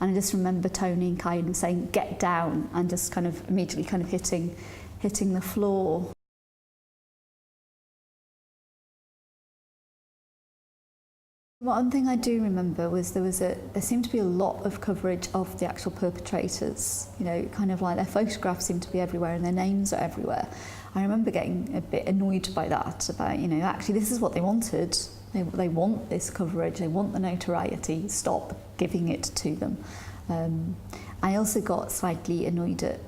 And I just remember Tony kind of saying, "Get down," and just kind of immediately kind of hitting the floor. One thing I do remember was there seemed to be a lot of coverage of the actual perpetrators. You know, kind of like their photographs seemed to be everywhere and their names are everywhere. I remember getting a bit annoyed by that, about, you know, actually this is what they wanted. They want this coverage, they want the notoriety, stop giving it to them. I also got slightly annoyed at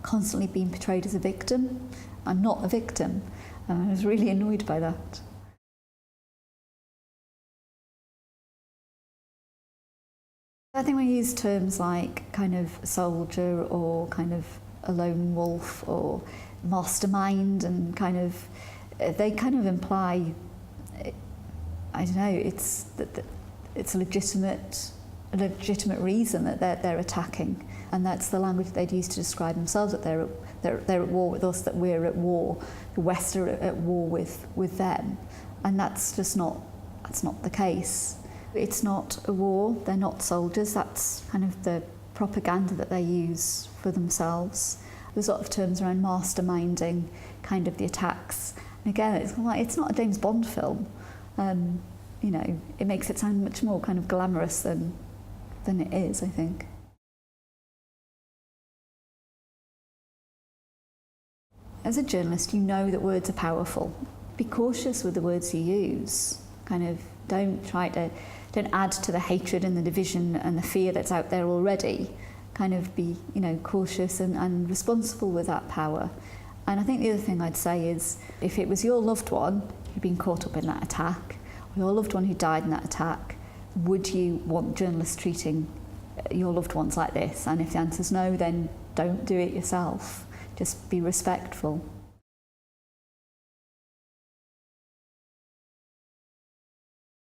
constantly being portrayed as a victim. I'm not a victim. I was really annoyed by that. I think we use terms like kind of soldier or kind of a lone wolf or mastermind, and kind of they kind of imply, I don't know, it's a legitimate reason that they're attacking, and that's the language they'd use to describe themselves, that they're at war with us, that we're at war, the West are at war with them, and that's not the case. It's not a war, they're not soldiers, that's kind of the propaganda that they use for themselves. There's a lot of terms around masterminding kind of the attacks. And again, it's not a James Bond film. You know, it makes it sound much more kind of glamorous than it is, I think. As a journalist, you know that words are powerful. Be cautious with the words you use. Kind of don't add to the hatred and the division and the fear that's out there already. Kind of be, you know, cautious and responsible with that power. And I think the other thing I'd say is, if it was your loved one who'd been caught up in that attack, or your loved one who died in that attack, would you want journalists treating your loved ones like this? And if the answer's no, then don't do it yourself. Just be respectful.